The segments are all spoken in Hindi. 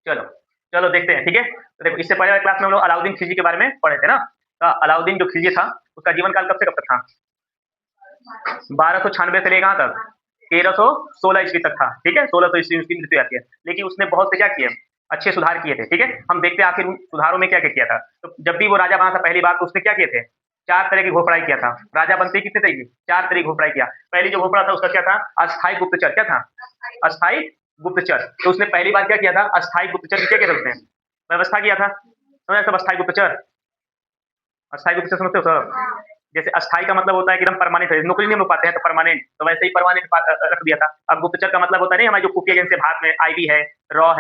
चलो, चलो देखते हैं, ठीक है? तो देखो इससे पहले वाली क्लास में हम लोग अलाउद्दीन खिलजी के बारे में पढ़े थे ना? अलाउद्दीन जो खिलजी था, उसका जीवन काल कब से कब तक था? 1296 से लेके कहाँ तक? 1316 ईस्वी तक था, ठीक है? 1600 ईस्वी में उसकी मृत्यु आती है। लेकिन उसने बहुत से क्या किए? अच्छे सुधार किए थे, ठीक है? हम देखते हैं आखिर उन सुधारों में क्या-क्या किया था। तो जब भी वो राजा बना था पहली बार तो उसने क्या किए थे? 4 तरह की घोषणाएँ किया था। राजा बनते ही कितने तरह की? 4 तरह की घोषणाएँ किया। पहली जो घोषणा था उसका क्या था? अस्थायी गुप्तचर, क्या था? अस्थायी गुप्तचर। तो उसने पहली बार क्या किया था? अस्थायी गुप्तचर की क्या किया था उसने? व्यवस्था किया था। समझे सब अस्थायी गुप्तचर? अस्थायी गुप्तचर समझते हो सब? जैसे अस्थायी का मतलब होता है कि एकदम परमानेंट है, नौकरी नहीं हम लोग पाते हैं तो परमानेंट, तो वैसे ही परमानेंट रख दिया था। अब गुप्तचर का मतलब होता है नहीं हमारी जो खुफिया एजेंसी भारत में आईबी है, रॉ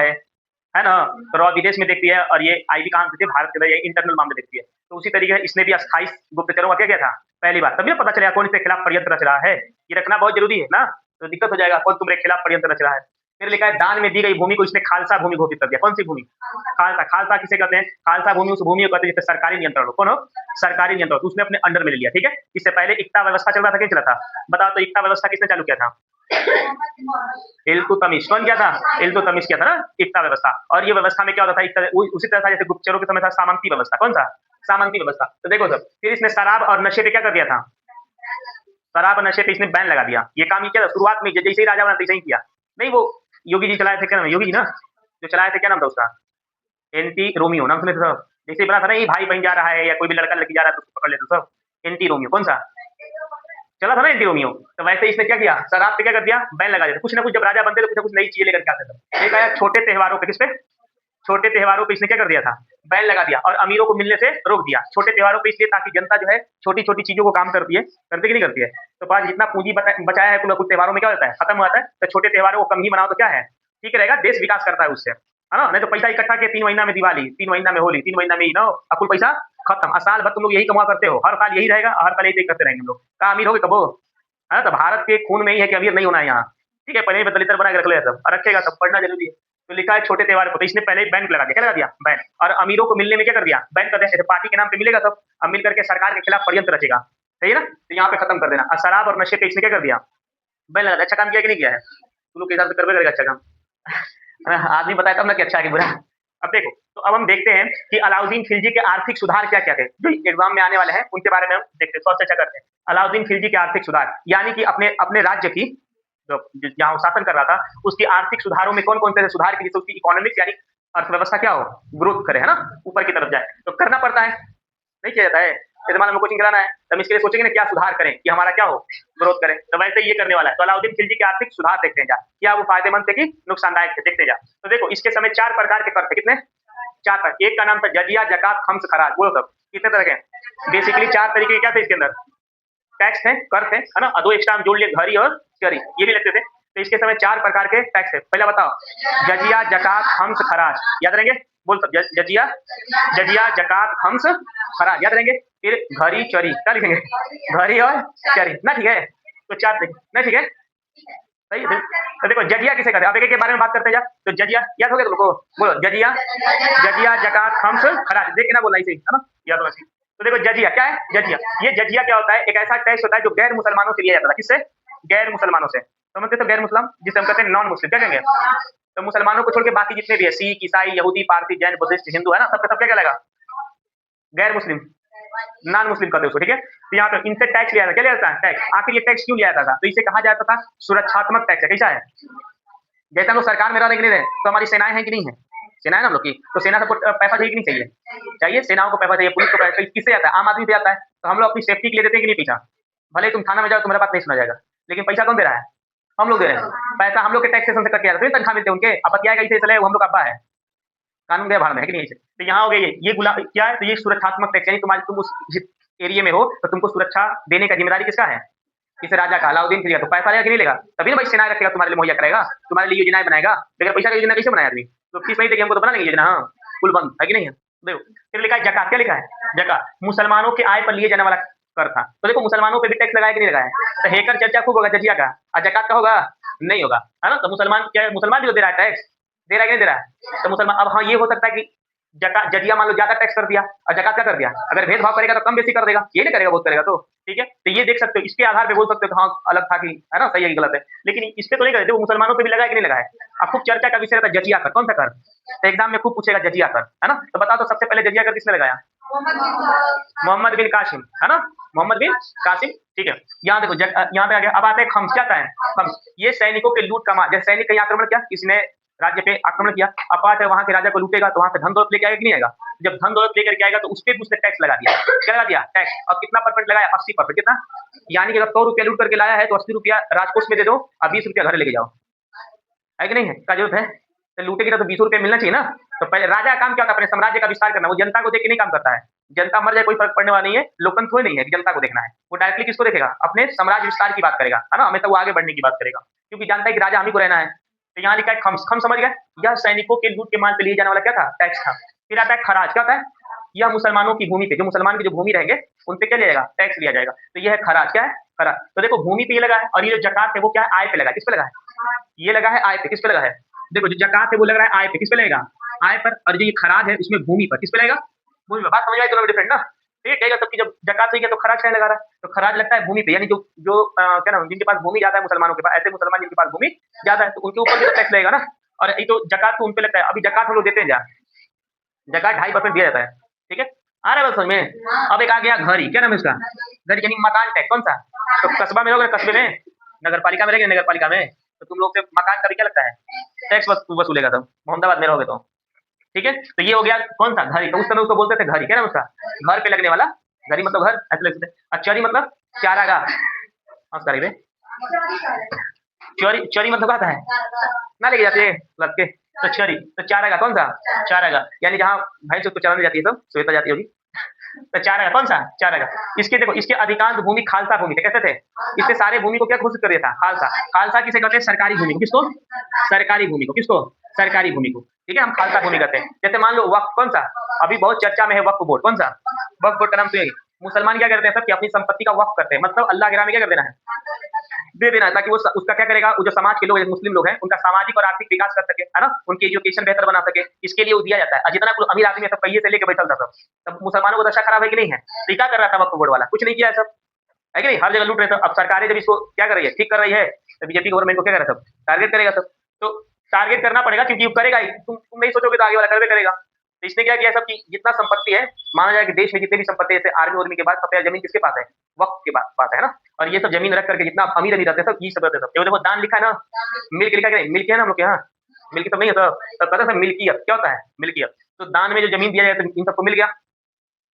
है ना? तो रॉ विदेश में देखती है और ये आईबी कहाँ देखती है? भारत के अंदर, ये इंटरनल मामले देखती है। तो उसी तरीके से इसने भी अस्थायी गुप्तचरों का क्या किया था? पहली बार, तभी ना पता चलेगा कौन इसके खिलाफ षड्यंत्र रच रहा है। ये रखना बहुत जरूरी है ना, तो दिक्कत हो जाएगा कौन तुम्हारे खिलाफ षड्यंत्र रच रहा है। फिर लिखा है दान में दी गई भूमि को इसने खालसा भूमि घोषित कर दिया। कौन सी भूमि? खालसा। खालसा किसे कहते हैं? खालसा भूमि उस भूमि को कहते हैं जिसपे सरकारी नियंत्रण हो। कौन हो? सरकारी नियंत्रण। तो उसने अपने अंडर में ले लिया, ठीक है? इससे पहले इक्ता व्यवस्था चल रहा था, क्या चला था? बताओ तो इक्ता व्यवस्था किसने चालू किया था? इल्तुतमिश। कौन किया था? इल्तुतमिश किया था ना इक्ता व्यवस्था। और ये व्यवस्था में क्या होता था? उसी तरह था जैसे गुप्तचरों के समय था सामंती व्यवस्था। कौन सा? सामंती व्यवस्था। तो देखो सर, फिर इसने शराब और नशे पे क्या कर दिया था? शराब और नशे पे इसने बैन लगा दिया। ये काम ये किया था शुरुआत में, जैसे ही राजा बना तैसे ही किया। नहीं वो योगी जी चलाए थे, क्या नाम है? योगी जी ना, जो चलाए थे, क्या नाम था उसका? एंटी रोमियो नाम सुने थे सब? जैसे बना था ना, ये भाई बहन जा रहा है या कोई भी लड़का लड़की जा रहा है तो उसको पकड़ लेते सब। एंटी रोमियो कौन सा चला था ना? Anti Romeo. तो वैसे इसने क्या किया? शराब पे क्या कर दिया? बैन लगा दिया। कुछ ना कुछ जब राजा बनते तो कुछ ना कुछ नई चीजें लेकर के आते थे। एक आया छोटे त्योहारों पे, किस पे? छोटे त्योहारों पे इसने क्या कर दिया था? बैन लगा दिया और अमीरों को मिलने से रोक दिया। छोटे त्योहारों पे इसलिए ताकि जनता जो है छोटी छोटी चीजों को काम करती है, करती कि नहीं करती है? तो पास जितना पूंजी बचाया है कुछ त्योहारों में क्या होता है? खत्म हो जाता है। तो छोटे त्योहारों को कम ही मनाओ तो क्या है? ठीक रहेगा, देश विकास करता है उससे, है ना? नहीं तो पैसा इकट्ठा किया 3 महीना में दिवाली, 3 महीना में होली, 3 महीना में ना कुल पैसा खत्म। साल भर तुम लोग यही कमा करते हो, हर साल यही रहेगा, हर साल यही करते रहेंगे हम लोग। कहा अमीर हो गए कबो, है ना? तो भारत के खून में ही है कि अमीर नहीं होना है यहाँ, ठीक है? पहले ही दलितर बना के रख ले सब, और रखेगा सब, पढ़ना जरूरी है। तो लिखा है छोटे त्योहार को, तो इसने पहले ही बैन लगा दिया। क्या लगा दिया? बैन। और अमीरों को मिलने में क्या कर दिया? बैन कर दिया। पार्टी के नाम पे मिलेगा सब, अब मिल करके सरकार के खिलाफ षड्यंत्र रचेगा, सही है ना? तो यहाँ पे खत्म कर देना। और शराब और नशे पे इसने क्या कर दिया? बैन लगा दिया। अच्छा काम किया कि नहीं किया है? तुम लोग के हिसाब से करवे करेगा अच्छा काम आदमी बताया तब ना कि अच्छा है कि बुरा। अब देखो, तो अब हम देखते हैं कि अलाउद्दीन खिलजी के आर्थिक सुधार क्या क्या थे, जो एग्जाम में आने वाले हैं उनके बारे में हम देखते हैं, थोड़ा चर्चा करते हैं। अलाउद्दीन खिलजी के आर्थिक सुधार, यानी कि अपने अपने राज्य की जो जहाँ वो शासन कर रहा था उसकी आर्थिक सुधारों में कौन कौन से सुधार की, जिससे उसकी इकोनॉमिक्स यानी अर्थव्यवस्था क्या हो? ग्रोथ करे, है ना? ऊपर की तरफ जाए। तो करना पड़ता है, नहीं किया जाता है? जैसे मान लो हमें कोचिंग कराना है तो हम इसके लिए सोचेंगे ना क्या सुधार करें कि हमारा क्या हो? ग्रोथ करें। तो वैसे ये करने वाला है। तो अलाउद्दीन खिलजी के आर्थिक सुधार देखते हैं जा, क्या वो फायदेमंद थे कि नुकसानदायक थे, देखते जा। तो देखो इसके समय 4 प्रकार के कर थे। कितने? 4 प्रकार। एक का नाम था जजिया, जकात, खम्स, खराज। बोलो सब कितने तरह के? बेसिकली 4 तरीके के क्या थे इसके अंदर? टैक्स थे, कर थे, है ना? और 2 एक्स्ट्रा हम जोड़ लिए, घरी और चरी, ये भी लगते थे। तो इसके समय 4 प्रकार के टैक्स है। पहला बताओ, जजिया, जकात, खम्स, खराज। याद रहेंगे? बोल सब, जजिया, जजिया, जकात, खम्स, खराज, याद रहेंगे? फिर घरी, चरी, क्या लिखेंगे? घरी और चरी ना, ठीक है? तो 4 ना, ठीक है? सही है। तो देखो जजिया किसे कहते हैं, अब एक के बारे में बात करते हैं। तो जजिया याद हो गया तुम लोगों को? बोलो जजिया, जजिया, जकात, खम्स, खराज। देख के ना बोलना इसे, है ना? याद होना चाहिए। तो देखो जजिया क्या है? जजिया, ये जजिया क्या होता है? एक ऐसा टैक्स होता है जो गैर मुसलमानों से लिया जाता था। किससे? गैर मुसलमानों से। समझते तो गैर मुस्लिम जिसे हम कहते हैं नॉन मुस्लिम, क्या कहेंगे? तो मुसलमानों को छोड़ के बाकी जितने भी है, सिख, ईसाई, यहूदी, पारसी, जैन, बुद्धिस्ट, हिंदू, है ना, सबका सब क्या कहलाएगा? गैर मुस्लिम, नॉन मुस्लिम कहते हैं उसको, ठीक है? तो यहाँ पे इनसे टैक्स लिया जाता, क्या लिया जाता है? टैक्स। आखिर ये टैक्स क्यों लिया जाता था? तो इसे कहा जाता था सुरक्षात्मक टैक्स है। कैसा है? जैसे हम लोग सरकार में रह नहीं रहे तो हमारी सेनाएं हैं कि नहीं है? सेना है ना हम लोग की, तो सेना सबको पैसा चाहिए कि नहीं चाहिए? चाहिए। सेनाओं को पैसा चाहिए, पुलिस को पैसा चाहिए। किससे आता है? आम आदमी से आता है। तो हम लोग अपनी सेफ्टी के लिए देते हैं कि नहीं पैसा? भले ही तुम थाना में जाओ तुम्हारा बात नहीं सुना जाएगा, लेकिन पैसा कौन दे रहा है? हम लोग दे रहे हैं। पैसा हम लोग के टैक्सेशन से कट के आता है, तनख्वाह मिलते हैं उनके। अब बतियाएगा इसे इसलिए हम लोग का अब्बा है, कानून गया भाड़ में, है कि नहीं? तो यहाँ हो गया ये गुला क्या है? तो ये सुरक्षात्मक टैक्स, यानी तुम्हारी तुम उस एरिया में हो तो तुमको सुरक्षा देने का जिम्मेदारी किसका है? किस राजा का? अलाउद्दीन खिलजी का। तो पैसा लेगा कि नहीं लेगा? तभी ना भाई सेनाएं रखेगा, तुम्हारे लिए मुहैया करेगा, तुम्हारे लिए योजनाएं बनाएगा। बगैर पैसा की योजना कैसे बनाया आदमी? तो फीस नहीं देगी हमको तो बना लेंगे योजना, हाँ कुल बंद, है कि नहीं है? देखो फिर लिखा है जकात। क्या लिखा है? जकात, मुसलमानों के आय पर लिए जाने वाला कर था। तो देखो मुसलमानों पे भी टैक्स लगाया कि नहीं लगाया? तो हेकर चर्चा खूब होगा जजिया का, और जकात का होगा नहीं होगा, है ना? तो मुसलमान क्या, मुसलमान भी तो दे रहा है टैक्स, दे रहा है कि नहीं दे रहा है? तो मुसलमान, अब हाँ ये हो सकता है कि जजिया मान लो ज्यादा टैक्स कर दिया और जकात क्या कर दिया, अगर भेदभाव करेगा तो कम बेसी कर देगा, ये नहीं करेगा बहुत करेगा तो ठीक है। तो ये देख सकते हो, इसके आधार पे बोल सकते हो हाँ अलग था कि है ना, सही है कि गलत है, लेकिन इस पे तो नहीं करते। वो मुसलमानों पे भी लगा है कि नहीं लगा है। अब खूब चर्चा का विषय रहता है जजिया कर, कौन सा कर, तो एग्जाम में खूब पूछेगा जजिया कर, है ना। तो बताओ तो सबसे पहले जजिया कर किसने लगाया, मोहम्मद बिन कासिम, है ना, मोहम्मद बिन कासिम, ठीक है। यहाँ देखो यहाँ पे आ गया। अब आते हैं खम्स, क्या है खम्स, ये सैनिकों के लूट का माल, जैसे सैनिक कहीं आक्रमण किया, किसने राज्य पे आक्रमण किया, अब बात है वहां के राजा को लूटेगा तो वहां से धन दौलत लेके आएगा कि नहीं आएगा, जब धन दौलत लेकर के आएगा तो उस पर भी उसने टैक्स लगा दिया, क्या लगा दिया टैक्स, और कितना परसेंट लगाया, 80%, कितना, यानी कि अगर 100 रुपया लूट करके लाया है तो 80 रुपया राजकोष में दे दो और 20 रुपया घर लेके जाओ, है कि नहीं है, का जरूरत है, तो लूटेगी तो 20 रुपये मिलना चाहिए ना। तो पहले राजा का काम क्या होता है, अपने साम्राज्य का विस्तार करना, वो जनता को देख के नहीं काम करता है, जनता मर जाए कोई फर्क पड़ने वाला नहीं है, लोकतंत्र थोड़ी नहीं है कि जनता को देखना है, वो डायरेक्टली किसको देखेगा, अपने साम्राज्य विस्तार की बात करेगा, है ना, हमेशा वो आगे बढ़ने की बात करेगा, क्योंकि जानता है कि राजा हम ही को रहना है। तो यहाँ लिखा है खम्स, खम्स समझ गए, यह सैनिकों के लूट के माल पे लिए जाने वाला क्या था, टैक्स था। फिर आता है खराज, क्या होता है, यह मुसलमानों की भूमि पे, जो मुसलमान की जो भूमि रहेंगे उन पे क्या लिया जाएगा, टैक्स लिया जाएगा। तो यह है खराज, क्या है खराज। तो देखो भूमि पे ये लगा है, और ये जो जकात है वो क्या है, आय पे लगा है, किस पे लगा है, ये लगा है आय पे, किस पे लगा है, देखो जो जकात है वो लग रहा है आय पे, किस पे लगेगा, आय पर, और जो ये खराज है उसमें भूमि पर, किस पे लगेगा, भूमि पर। बात समझ आई दोनों में डिफरेंट ना, ठीक है। सबकी जब जकात सही है तो खराज क्या लगा रहा है, तो खराज लगता है भूमि पे, यानी जो जो क्या नाम, जिनके पास भूमि ज्यादा है मुसलमानों के पास, ऐसे मुसलमान जिनके पास भूमि ज्यादा है तो उनके ऊपर भी तो टैक्स लगेगा ना, और ये तो जकात तो उन पे लगता है। अभी जकात हम लोग देते हैं, जकात 2.5% दिया जाता है, ठीक है, आ रहा है बस समझ में। अब एक आ गया घरी, क्या नाम है उसका, घरी यानी मकान टैक्स, कौन सा, तो कस्बा में रहोगे, कस्बे में, नगर पालिका में रहेंगे, नगर पालिका में, तो तुम लोग से मकान का भी क्या लगता है, टैक्स वसूलेगा तुम, मोहम्मदाबाद में रहोगे तो, ठीक है। तो ये हो गया कौन सा, घरी, तो उस समय उसको बोलते थे घरी, क्या नाम उसका, घर पे लगने वाला, घरी मतलब घर, ऐसे लगते थे। और चरी मतलब चारागाह, चोरी, चोरी मतलब आता है ना, लेके जाते हैं लग के, तो चोरी, तो चारागाह कौन सा, चारागाह यानी जहाँ भैंस उसको चराने जाती है, सब श्वेता जाती होगी, तो चारागाह कौन सा, चारागाह। इसके देखो, इसके अधिकांश भूमि खालसा भूमि थे, कहते थे, इससे सारे भूमि को क्या घोषित कर दिया था, खालसा। खालसा किसे कहते हैं, सरकारी भूमि को, किसको, सरकारी भूमि को, किसको, सरकारी भूमि को, ठीक है, हम खालसा भूमि कहते हैं। जैसे मान लो वक्फ, कौन सा, अभी बहुत चर्चा में है वक्फ बोर्ड, कौन सा, वक्फ बोर्ड का नाम सुनिए। मुसलमान क्या करते हैं सब कि अपनी संपत्ति का वक्फ करते हैं, मतलब अल्लाह के राह में क्या कर देना है, दे देना है, ताकि वो उसका क्या करेगा, वो जो समाज के लोग, मुस्लिम लोग हैं, उनका सामाजिक और आर्थिक विकास कर सके, है ना, उनकी एजुकेशन बेहतर बना सके, इसके लिए वो दिया जाता है। और जितना अमीर आदमी है सब पहिए से लेके बैठा था सब, तब मुसलमानों को दशा खराब है कि नहीं है, तो क्या कर रहा था वक्फ बोर्ड वाला, कुछ नहीं किया है सब, है कि नहीं, हर जगह लूट रहे थे। अब सरकारें जब इसको क्या कर रही है, ठीक कर रही है, तो बीजेपी गवर्नमेंट को क्या कर रहा है, सब टारगेट करेगा सब, तो टारगेट करना पड़ेगा, क्योंकि वो करेगा ही, तुम नहीं सोचोगे तो आगे वाला करवे करेगा। तो इसने क्या किया सब कि जितना संपत्ति है, माना जाए कि देश में जितनी भी संपत्ति है, आर्मी उर्मी के बाद सबसे ज्यादा जमीन किसके पास है, वक्त के पास है ना, और ये सब जमीन रख करके जितना अमीर अमीर रहते हैं सब, ये सब रहते हैं सब। देखो दान लिखा है ना, मिल्क लिखा है, मिल्क है ना हम लोग के यहाँ, मिल्क तो नहीं होता, तो पता है मिल्कियत क्या होता है, मिल्कियत। तो दान में जो जमीन दिया जाए तो इन सबको मिल गया,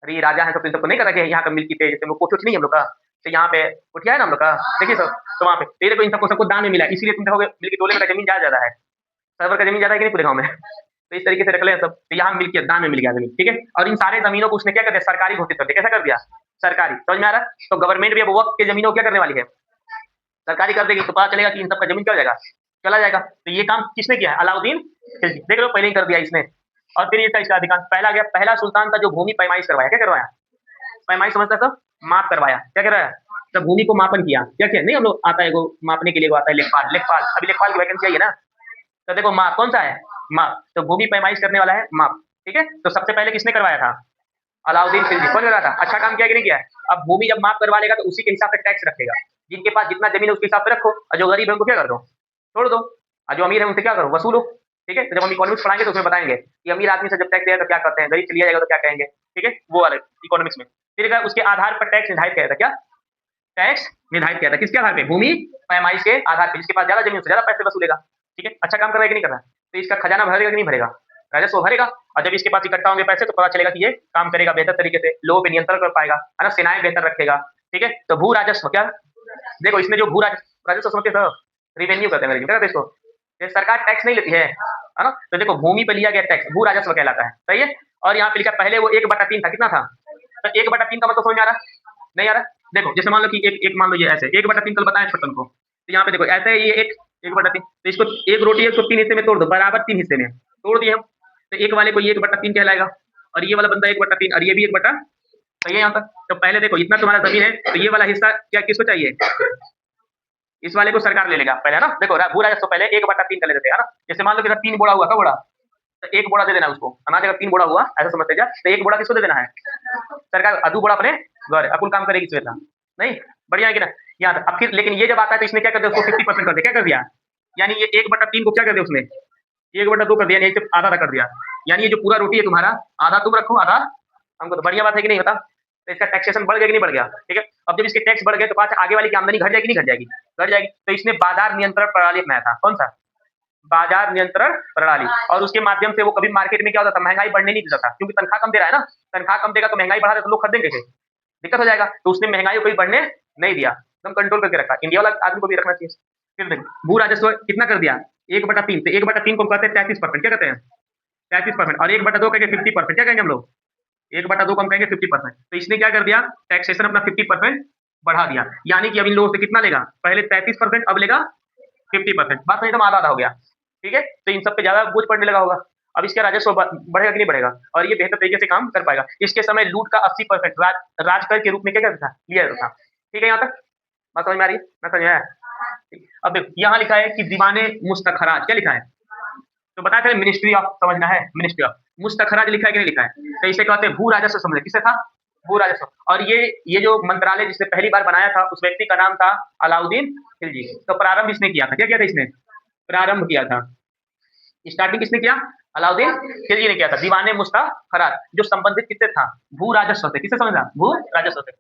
अरे ये राजा है सब, इन सबको नहीं करा कि यहाँ का मिल्की पे, जैसे कोच नहीं हम लोग का, तो यहाँ पे उठिया है ना हम लोग का, देखिए सब, तो वहाँ पे देखो इन सबको दान में मिला, इसीलिए तुम देखोगे मिल्की टोले में जमीन ज्यादा है, सर्वर का जमीन ज्यादा है कि नहीं पूरे गाँव में, तो इस तरीके से रख ले सब, तो यहाँ मिलकर दान में मिल गया जमीन, ठीक है। और इन सारे जमीनों को उसने क्या कर दिया, सरकारी घोषित कर दिया, कैसा कर दिया, सरकारी, समझ में आ रहा है। तो गवर्नमेंट भी अब वक्त के जमीनों को क्या करने वाली है, सरकारी कर देगी, तो पता चलेगा कि इन सबका जमीन क्या हो जाएगा, चला जाएगा। तो ये काम किसने किया है, अलाउद्दीन खिलजी, देख लो पहले ही कर दिया इसने। और फिर ये था इसका अधिकांश, पहला गया, पहला सुल्तान था जो भूमि पैमाइश करवाया, क्या करवाया, पैमाइश समझता सब, माप करवाया, क्या करवाया, तो भूमि को मापन किया, क्या किया, नहीं हम लोग आता है मापने के लिए आता है लेखपाल, लेखपाल, अभी लेखपाल की वैकेंसी आई है ना, तो देखो माप कौन सा है, माप, तो भूमि पैमाइश करने वाला है माप, ठीक है। तो सबसे पहले किसने करवाया था, अलाउद्दीन खिलजी, कौन करवाया था, अच्छा काम किया कि नहीं किया है। अब भूमि जब माप करवा लेगा तो उसी के हिसाब से टैक्स रखेगा, जिनके पास जितना जमीन है उसके हिसाब से रखो, और जो गरीब है उनको क्या कर दो, छोड़ दो, और जो अमीर है उनसे क्या करो, वसूलो, ठीक है। तो जब हम इकोनॉमिक्स पढ़ाएंगे तो उसमें बताएंगे कि अमीर आदमी से जब टैक्स दिया तो क्या करते हैं, गरीब से लिया जाएगा तो क्या कहेंगे, ठीक है, वो वाले इकोनॉमिक्स में। फिर उसके आधार पर टैक्स निर्धारित किया था, क्या टैक्स निर्धारित किया था, किसके आधार पे, भूमि पैमाइश के आधार पर, जिसके पास ज्यादा जमीन से ज्यादा पैसे वसूलेगा, ठीक है। अच्छा काम कर रहा है कि नहीं कर रहा है, तो इसका खजाना भरेगा कि नहीं भरेगा, राजस्व भरेगा। और जब इसके पास इकट्ठा होंगे पैसे तो पता चलेगा कि ये काम करेगा बेहतर तरीके से, लोगों पे नियंत्रण कर पाएगा, है ना, सेनाएं बेहतर रखेगा, ठीक है। तो भू राजस्व, क्या देखो इसमें जो भू राजस्व समझते हैं, रिवेन्यू कहते हैं क्या कहते हैं इसको, सरकार टैक्स नहीं लेती है ना, तो देखो भूमि पे लिया गया टैक्स भू राजस्व कहलाता है, सही है। और यहाँ पे लिखा पहले वो 1/3 था, कितना था, तो 1/3 का मतलब समझ में आ रहा, नहीं आ रहा, देखो जैसे मान लो कि एक मान लो ये ऐसे 1/3 कल बताया छोटन को, तो यहाँ पे देखो ऐसे ये 1/3, तो इसको एक रोटी है उसको 3 हिस्से में तोड़ दो, बराबर 3 हिस्से में तोड़ दिए हम, तो एक वाले को ये 1/3 कहलाएगा, और ये वाला बंदा 1/3, और ये भी 1/, सही है यहाँ तक। तो पहले देखो इतना तुम्हारा जमीन है, तो ये वाला हिस्सा क्या किसको चाहिए, इस वाले को सरकार ले लेगा पहले, है ना। देखो भू राजस्व पहले 1/3 कर लेते हैं, है ना। जैसे मान लो कि 3 बोड़ा हुआ, क्या बोड़ा, तो 1 बोरा दे देना उसको, अनाज अगर 3 बोरा हुआ ऐसा समझते जा, तो 1 बोरा किसको दे देना है? सरकार, 2 बोरा अपने घर, अकुल काम करेगी श्वेता, नहीं? बढ़िया है कि ना? यहाँ तक। अब फिर लेकिन ये जब आता है तो इसने क्या कर दिया, उसको 50% कर दिया, क्या कर दिया? यानी ये 1/3 को क्या कर दिया उसने? 1/2 कर दिया, यानी सिर्फ आधा कर दिया। यानी ये जो पूरा रोटी है तुम्हारा, आधा तुम रखो, आधा हमको। तो बढ़िया बात है कि नहीं बता? तो इसका टैक्सेशन बढ़ गया कि नहीं बढ़ गया? ठीक है। अब जब इसके टैक्स बढ़ गए तो पाँच आगे वाली की आमदनी घट जाएगी नहीं घट जाएगी? घट जाएगी। तो इसने बाजार नियंत्रण प्रणाली अपनाया था। कौन सा? बाजार नियंत्रण प्रणाली। और उसके माध्यम से वो कभी मार्केट में क्या होता था, महंगाई बढ़ने नहीं देता था, क्योंकि तनख्वाह कम दे रहा है ना, तनख्वाह कम देगा तो महंगाई बढ़ा दे तो लोग खरीदेंगे कैसे? दिक्कत हो जाएगा। तो उसने महंगाई को कभी बढ़ने नहीं दिया, एकदम कंट्रोल करके रखा। इंडिया वाला आदमी को भी रखना चाहिए। फिर देखो भू राजस्व कितना कर दिया? 1/3। तो 1/3 को हम कहते हैं 33%, क्या कहते हैं? 33%। और 1/2 कहेंगे 50%, क्या कहेंगे हम लोग? 1/2 को हम कहेंगे 50%। तो इसने क्या कर दिया, टैक्सेशन अपना 50% बढ़ा दिया। यानी कि अब इन लोगों से कितना लेगा? पहले 33%, अब लेगा 50%। बात एकदम आधा आधा हो गया। ठीक है। तो इन सब पे ज्यादा बोझ पड़ने लगा होगा। अब इसका राजस्व बढ़ेगा कि नहीं बढ़ेगा? और ये बेहतर तरीके से काम कर पाएगा। इसके समय लूट का 80% राजकर के रूप में क्या करता था, लिया जाता था। ठीक है, यहाँ तक बात समझ में आ रही है? मैं समझ में आया? अब देखो यहाँ लिखा है कि दीवाने मुस्तखराज, क्या लिखा है? तो बताया था मिनिस्ट्री ऑफ, समझना है मिनिस्ट्री ऑफ। मुस्तखराज लिखा है कि नहीं लिखा है? तो इसे कहते हैं भू राजस्व। समझे किसे था? भू राजस्व। और ये जो मंत्रालय जिसने पहली बार बनाया था उस व्यक्ति का नाम था अलाउद्दीन खिलजी। तो प्रारंभ इसने किया था, क्या किया था इसने? प्रारंभ किया था, स्टार्टिंग किसने किया? अलाउद्दीन खिलजी ने किया था। दीवाने मुस्तखराज जो संबंधित किससे था? भू राजस्व से। किससे समझा? भू राजस्व से।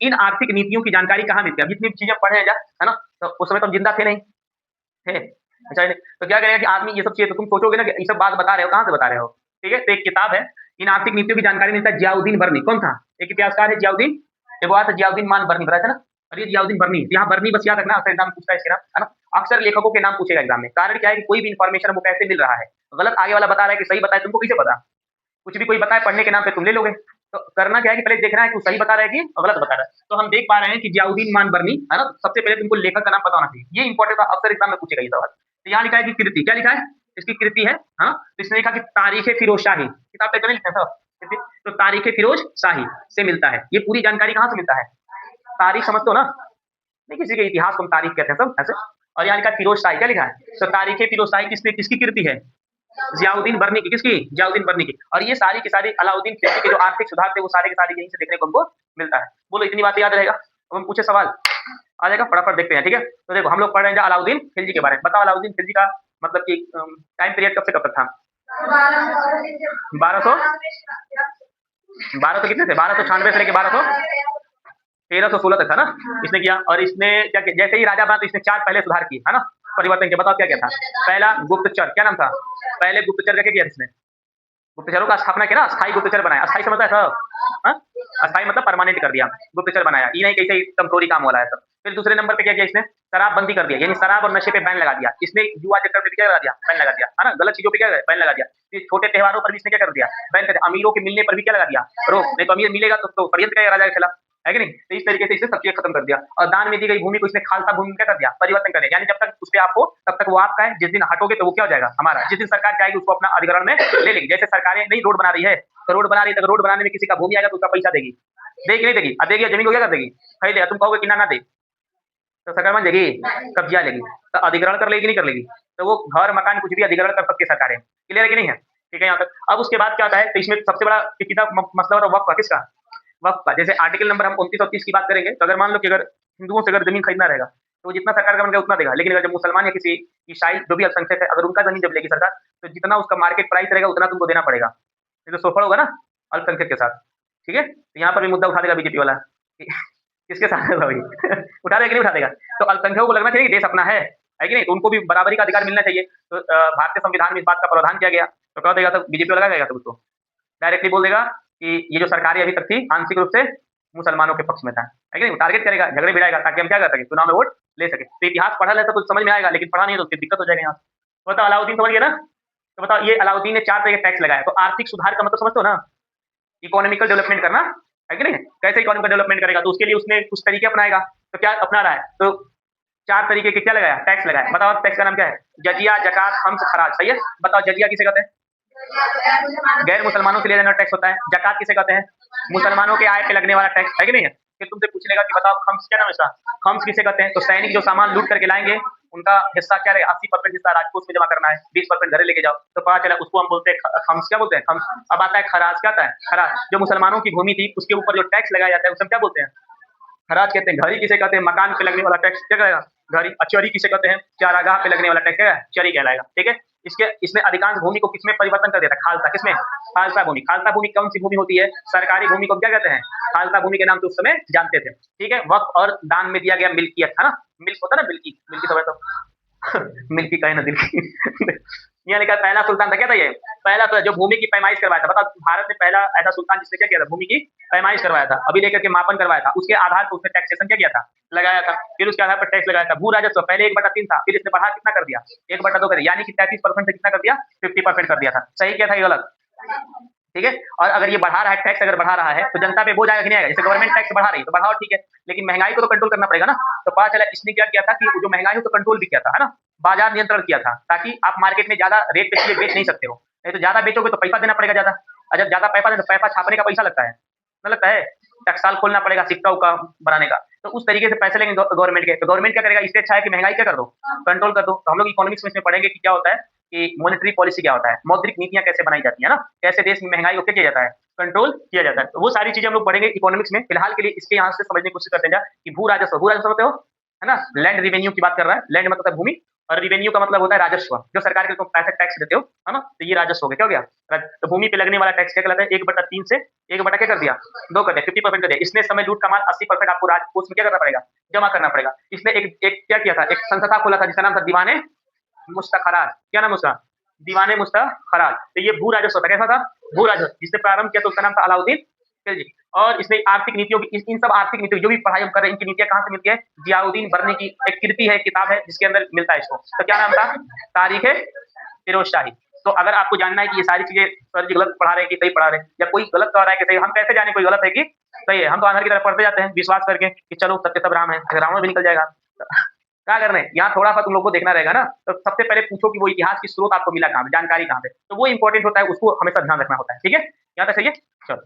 इन आर्थिक नीतियों की जानकारी कहाँ मिलती है? जितनी चीजें पढ़े हैं है ना, तो उस समय तो हम जिंदा थे नहीं थे। अच्छा, तो क्या करेगा कि आदमी ये सब चीजें, तो तुम सोचोगे ना कि ये सब बात बता रहे हो, कहाँ से बता रहे हो? ठीक है। तो एक किताब है, इन आर्थिक नीतियों की जानकारी मिलता है जियाउद्दीन बर्नी। कौन था? एक इतिहासकार है जियाउद्दीन, एक बात है जियाउद्दीन मान बर्नी, बताया था ना? अरे जियाउद्दीन बर्नी, यहाँ बर्नी बस याद रखना, अक्सर एग्जाम पूछता है इसके नाम, है ना? अक्सर लेखकों के नाम पूछेगा एग्जाम में। कारण क्या है कि कोई भी इन्फॉर्मेशन हमको कैसे मिल रहा है, गलत आगे वाला बता रहा है कि सही बताए, तुमको कैसे पता? कुछ भी कोई बताए पढ़ने के नाम पे तुम ले लोगे। तो करना क्या है कि पहले देखना है कि वो सही बता रहा है कि गलत बता रहा है। तो हम देख पा रहे हैं कि जियाउद्दीन मान बर्नी, है ना? सबसे पहले तुमको लेखक का नाम पता होना चाहिए, ये इंपॉर्टेंट था, अक्सर एग्जाम में पूछेगा ये सवाल। तो यहाँ लिखा है कि कृति, क्या लिखा है? इसकी कृति है, हाँ। तो इसने लिखा कि तारीख फिरोज शाही, किताब पे तो नहीं लिखा था, तो तारीख फिरोज शाही से मिलता है। ये पूरी जानकारी कहाँ से मिलता है? तारीख समझते हो ना? नहीं, किसी के इतिहास को हम तारीख कहते हैं सब ऐसे। और यहाँ लिखा है फिरोज शाही, क्या लिखा है? तो तारीख फिरोज शाही किसकी कृति है? जियाउद्दीन बर्नी की। किसकी? जियाउद्दीन बर्नी की। और ये सारी की सारी अलाउद्दीन खिलजी के जो आर्थिक सुधार थे वो सारे के सारे यहीं से देखने को हमको मिलता है। बोलो इतनी बातें याद रहेगा? अब हम पूछे सवाल आ जाएगा, फटाफट देखते हैं। ठीक है। तो देखो हम लोग पढ़ रहे हैं अलाउद्दीन खिलजी के बारे में। बताओ अलाउद्दीन खिलजी का मतलब कि टाइम पीरियड कब से कब तक था? 1200 कितने थे? 1296 से लेकर 1316 तक था ना इसने किया। और इसने क्या किया? जैसे ही राजा बना तो इसने 4 पहले सुधार किए, है ना? परिवर्तन किया। बताओ क्या क्या था? पहला गुप्तचर, क्या नाम था? पहले गुप्तचर क्या किया इसने? गुप्तचरों का स्थापना किया ना, अस्थायी गुप्तचर बनाया। अस्थायी समझता है सब? हाँ? अस्थायी मतलब परमानेंट कर दिया, गुप्तचर बनाया। ये नहीं कैसे टेम्पोररी काम वाला है सब। फिर दूसरे नंबर पे क्या किया इसने? शराबबंदी कर दिया, यानी शराब और नशे पे बैन लगा दिया। इसने जुआ चक्कर पे क्या लगा दिया? बैन लगा दिया, है ना? गलत चीजों पे क्या बैन लगा दिया। फिर छोटे त्योहारों पर भी इसने क्या कर दिया? बैन कर दिया। अमीरों के मिलने पर भी क्या लगा दिया? रोक। नहीं तो अमीर मिलेगा तो षड्यंत्र करेगा राजा के खिलाफ, है कि नहीं? तो इस तरीके से इसने सब चीजें खत्म कर दिया। और दान में दी गई भूमि को इसने खालसा भूमि क्या कर दिया? परिवर्तन कर दिया। यानी जब तक उस पे आपको, तब तक वो आपका है, जिस दिन हटोगे तो वो क्या हो जाएगा? हमारा। जिस दिन सरकार चाहेगी उसको अपना अधिग्रहण में ले लेगी। जैसे सरकारें नहीं रोड बना रही है, तो रोड बना रही है, तो रोड बनाने में किसी का भूमि आएगा तो उसका पैसा देगी, देगी नहीं देगी? अब देगी, जमीन को क्या कर देगी? खरीद देगा। तुम कहोगे कि ना दे, तो सरकार मान जाएगी, कब्जा लेगी। तो अधिग्रहण कर लेगी नहीं कर लेगी? तो वो घर मकान कुछ भी अधिग्रहण कर सकती है सरकारें। क्लियर है कि नहीं है? ठीक है यहाँ तक। अब उसके बाद क्या होता है? तो इसमें सबसे बड़ा किताब मसला होता है वक्फ का। किसका? वक्फ का। जैसे आर्टिकल नंबर हम 29 और 30 की बात करेंगे, तो अगर मान लो कि अगर हिंदुओं से अगर जमीन खरीदना रहेगा तो जितना सरकार का बन गया उतना देगा। लेकिन अगर जब मुसलमान या किसी ईसाई जो भी अल्पसंख्यक है, अगर उनका जमीन जब लेगी सरकार, तो जितना उसका मार्केट प्राइस रहेगा उतना तुमको देना पड़ेगा। ये तो सोफड़ होगा ना अल्पसंख्यक के साथ। ठीक है। तो यहाँ पर भी मुद्दा उठा देगा बीजेपी वाला, किसके साथ है भाई? उठा देगा कि नहीं उठा देगा? तो अल्पसंख्यकों को लगना चाहिए कि देश अपना है कि नहीं? तो उनको भी बराबरी का अधिकार मिलना चाहिए। तो भारतीय संविधान में इस बात का प्रावधान किया गया। तो क्या देगा? तो बीजेपी लगा देगा, तो उसको डायरेक्टली बोल देगा कि ये जो सरकार अभी तक थी आंशिक रूप से मुसलमानों के पक्ष में था, है कि नहीं? टारगेट करेगा, झगड़े भिड़ाएगा, ताकि हम क्या कर सके? चुनाव में वोट ले सके। तो इतिहास पढ़ा ले तो कुछ समझ में आएगा, लेकिन पढ़ा नहीं तो उसकी दिक्कत हो जाएगा यहाँ। तो बताओ अलाउद्दीन समझ गया ना? तो बताओ ये अलाउद्दीन ने 4 तरह के टैक्स लगाया। तो आर्थिक सुधार का मतलब समझते हो ना? इकोनॉमिकल डेवलपमेंट करना, है कि नहीं? कैसे इकोनॉमिकल डेवलपमेंट करेगा? तो उसके लिए उसने कुछ तरीके अपनाएगा। तो क्या अपना रहा है? तो 4 तरीके के क्या लगाया? टैक्स लगाया। बताओ टैक्स का नाम क्या है? जजिया, जकात, खम्स, खराज। सही है? बताओ जजिया किसे कहते हैं? गैर मुसलमानों से लिया जाने वाला टैक्स होता है। जकात किसे कहते हैं? मुसलमानों के आय पे लगने वाला टैक्स, है कि नहीं है? फिर तुमसे पूछ लेगा कि बताओ खम्स, क्या नाम है इसका? खम्स किसे कहते हैं? तो सैनिक जो सामान लूट करके लाएंगे उनका हिस्सा क्या रहेगा, 80% हिस्सा राजकोष में जमा करना है, 20% घरे लेके जाओ। तो पता चला उसको हम बोलते हैं खम्स, क्या बोलते हैं खम्स। अब आता है खराज, क्या आता है खराज, जो मुसलमानों की भूमि थी उसके ऊपर जो टैक्स लगाया जाता है उसे हम क्या बोलते हैं, खराज कहते हैं। घड़ी किसे कहते हैं, मकान पे लगने वाला टैक्स क्या कहेगा, घड़ी। चरी किसे कहते हैं, चारागाह पे लगने वाला टैक्स क्या है, चरी कहलाएगा। ठीक है, इसके इसने अधिकांश भूमि को किसमें परिवर्तन कर दिया था, खालसा। किसमें, खालसा भूमि। खालसा भूमि कौन सी भूमि होती है, सरकारी भूमि को क्या कहते हैं, खालसा भूमि के नाम से उस समय जानते थे। ठीक है, वक्फ और दान में दिया गया मिल्कियत था ना, मिल्क होता ना, मिल्की, मिल्की समझ तो मिल्की कहे ना दिल की यहाँ लिखा पहला सुल्तान था, क्या था ये, पहला तो जो भूमि की पैमाइश करवाया था। बता, भारत में पहला ऐसा सुल्तान जिसने क्या किया था, भूमि की पैमाइश करवाया था, अभी लेकर के मापन करवाया था, उसके आधार पर उसने टैक्सेशन क्या किया था, लगाया था। फिर उसके आधार पर टैक्स लगाया था। भू राजस्व पहले 1/3 था, फिर इसने बढ़ा कितना कर दिया, 1/2 कर दिया, यानी कि 33% से कितना कर दिया, 50% कर दिया था। सही क्या था, ये गलत। ठीक है, और अगर ये बढ़ा रहा है, टैक्स अगर बढ़ा रहा है तो जनता पे बोझ आएगा कि नहीं आएगा। जैसे गवर्नमेंट टैक्स बढ़ा रही है तो बढ़ाओ, ठीक है, लेकिन महंगाई को तो कंट्रोल करना पड़ेगा ना। तो पता चला इसने क्या किया था कि जो महंगाई है तो कंट्रोल भी किया था, है ना, बाजार नियंत्रण किया था, ताकि आप मार्केट में ज्यादा रेट पे चीजें बेच नहीं सकते हो, नहीं तो ज्यादा बेचोगे तो पैसा देना पड़ेगा ज्यादा, और जब ज्यादा पैसा दे तो पैसा छापने का पैसा लगता है, न लगता है, टकसाल खोलना पड़ेगा सिक्का उक्का बनाने का। तो उस तरीके से पैसे लेंगे गवर्नमेंट के, तो गवर्नमेंट क्या करेगा, इससे अच्छा है कि महंगाई क्या कर दो, कंट्रोल कर दो। तो हम लोग इकोनॉमिक्स में इसमें पढ़ेंगे कि क्या होता है, कि मॉनेटरी पॉलिसी क्या होता है, मौद्रिक नीतियां कैसे बनाई जाती है ना, कैसे देश में महंगाई को क्या किया जाता है, कंट्रोल किया जाता है। तो वो सारी चीजें हम लोग पढ़ेंगे इकोनॉमिक्स में। फिलहाल के लिए इसके यहाँ से समझने की कोशिश करते हैं कि भू राजस्व, भू राजस्व होते हो, है ना, लैंड रिवेन्यू की बात कर रहा है। लैंड मतलब होता है भूमि, और रिवेन्यू का मतलब होता है राजस्व, जो सरकार के तुम पैसे टैक्स देते हो, है ना, तो ये राजस्व हो गया। क्या हो गया, तो भूमि पे लगने वाला टैक्स क्या कहलाता है, 1/3 से 1 क्या कर दिया, 2 कर दिया, 50% कर दिया। इसने समय लूट का माल 80% आपको राजकोष में क्या करना पड़ेगा, जमा करना पड़ेगा। इसने एक क्या किया था, एक संस्था खोला था जिसका नाम था दीवाने मुस्तखराज। क्या नाम उसका, दीवाने मुस्तखराज। तो ये भू राजस्व था, कैसा था, भू राजस्व, जिसने प्रारंभ किया तो उसका नाम था अलाउद्दीन खिलजी। और इसने आर्थिक नीतियों की, इन सब आर्थिक नीतियों जो भी पढ़ाई हम कर रहे हैं, इनकी नीतियां कहाँ से मिलती है, जियाउद्दीन बर्नी की एक कृति है, किताब है, जिसके अंदर मिलता है इसको। तो क्या नाम था, तारीख है फिरोज शाही। तो अगर आपको जानना है कि ये सारी चीजें सर जी गलत पढ़ा रहे हैं कि सही पढ़ा रहे हैं, या कोई गलत कह रहा है कि सही, हम कैसे जाने कोई गलत है कि सही है, हम तो आधार की तरफ पढ़ते जाते हैं विश्वास करके कि चलो सत्य सब राम है, अगर रावण भी निकल जाएगा क्या करना है, यहाँ थोड़ा सा तुम लोग को देखना रहेगा ना। तो सबसे पहले पूछो कि वो इतिहास की स्रोत आपको मिला कहाँ पे, जानकारी कहाँ पे, तो वो इंपॉर्टेंट होता है, उसको हमेशा ध्यान रखना होता है। ठीक है, यहाँ तक सही है, चलो।